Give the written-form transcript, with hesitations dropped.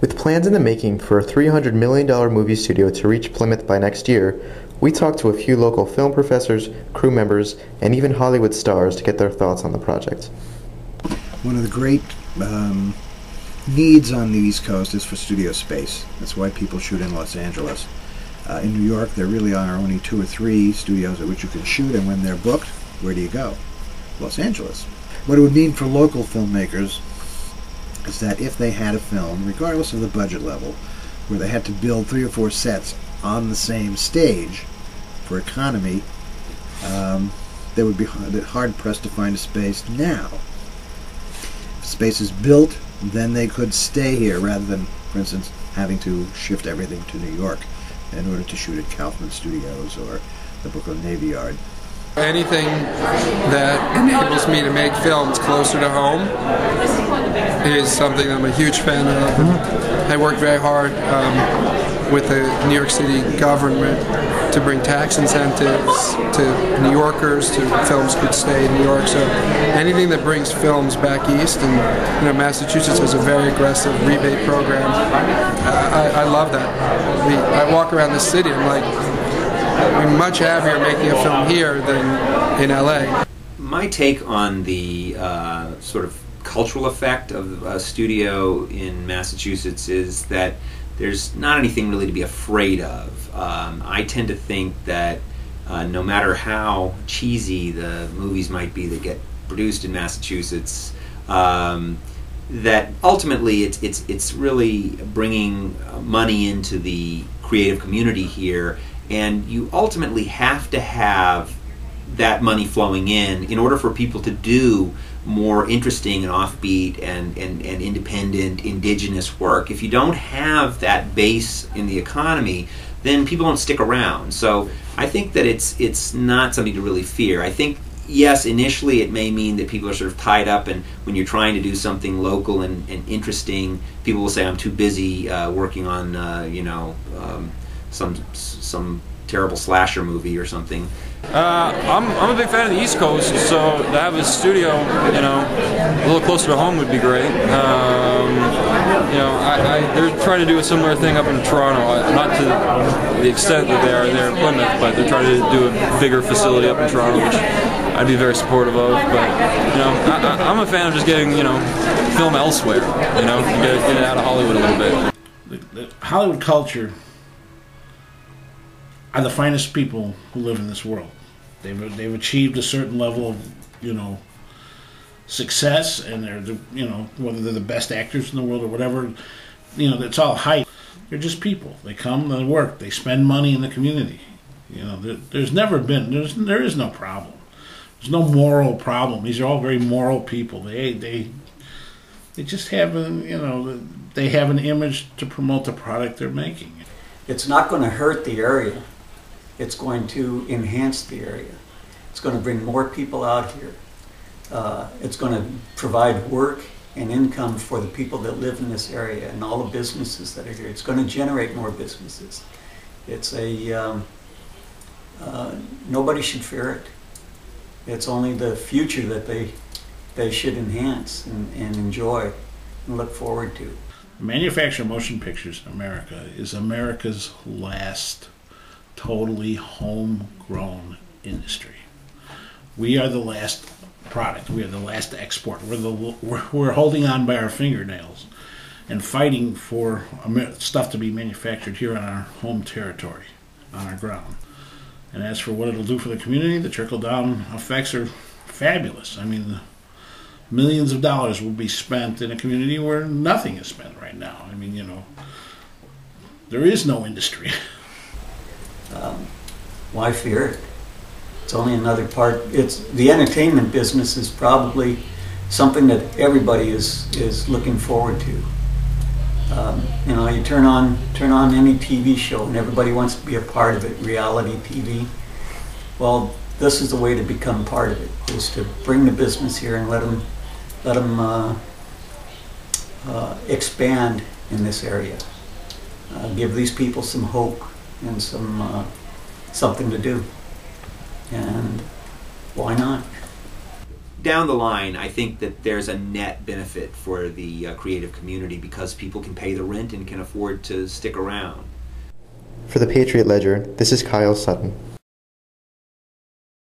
With plans in the making for a $300 million movie studio to reach Plymouth by next year, we talked to a few local film professors, crew members, and even Hollywood stars to get their thoughts on the project. One of the great needs on the East Coast is for studio space. That's why people shoot in Los Angeles. In New York, there really are only 2 or 3 studios at which you can shoot, and when they're booked, where do you go? Los Angeles. What it would mean for local filmmakers is that if they had a film, regardless of the budget level, where they had to build 3 or 4 sets on the same stage for economy, they would be hard-pressed to find a space now. If space is built, then they could stay here rather than, for instance, having to shift everything to New York in order to shoot at Kaufman Studios or the Brooklyn Navy Yard. Anything that enables me to make films closer to home is something I'm a huge fan of. I work very hard with the New York City government to bring tax incentives to New Yorkers, to films could stay in New York. So anything that brings films back east, and Massachusetts has a very aggressive rebate program. I love that. I walk around the city, I'm like, I'm much happier making a film here than in LA. My take on the sort of cultural effect of a studio in Massachusetts is that there's not anything really to be afraid of. I tend to think that no matter how cheesy the movies might be that get produced in Massachusetts, that ultimately it's really bringing money into the creative community here, and you ultimately have to have that money flowing in order for people to do more interesting and offbeat and independent indigenous work. If you don't have that base in the economy, then people don't stick around. So I think that it's not something to really fear. I think, yes, initially it may mean that people are sort of tied up, and when you're trying to do something local and interesting, people will say, I'm too busy working on some terrible slasher movie or something. I'm a big fan of the East Coast, so to have a studio, a little closer to home would be great. They're trying to do a similar thing up in Toronto, not to the extent that they are there in Plymouth, but they're trying to do a bigger facility up in Toronto, which I'd be very supportive of. But I'm a fan of just getting film elsewhere, get it out of Hollywood a little bit. The Hollywood culture are the finest people who live in this world. They've achieved a certain level of success, and they're whether they're the best actors in the world or whatever, it's all hype. They're just people. They come, they work, they spend money in the community. There is no problem. There's no moral problem. These are all very moral people. They just have they have an image to promote the product they're making. It's not going to hurt the area. It's going to enhance the area. It's going to bring more people out here. It's going to provide work and income for the people that live in this area and all the businesses that are here. It's going to generate more businesses. It's nobody should fear it. It's only the future that they should enhance and enjoy and look forward to. Manufacture motion pictures in America is America's last totally homegrown industry. We are the last product. We are the last export. We're holding on by our fingernails and fighting for stuff to be manufactured here on our home territory, on our ground. And as for what it'll do for the community, the trickle-down effects are fabulous. I mean, millions of dollars will be spent in a community where nothing is spent right now. I mean, there is no industry. Why fear it? It's only another part. The entertainment business is probably something that everybody is looking forward to. You turn on any TV show and everybody wants to be a part of it. Reality TV. Well, this is the way to become part of it: is to bring the business here and let them expand in this area. Give these people some hope and something to do. And why not? down the line, I think that there's a net benefit for the creative community because people can pay the rent and can afford to stick around. For the Patriot Ledger, this is Kyle Sutton.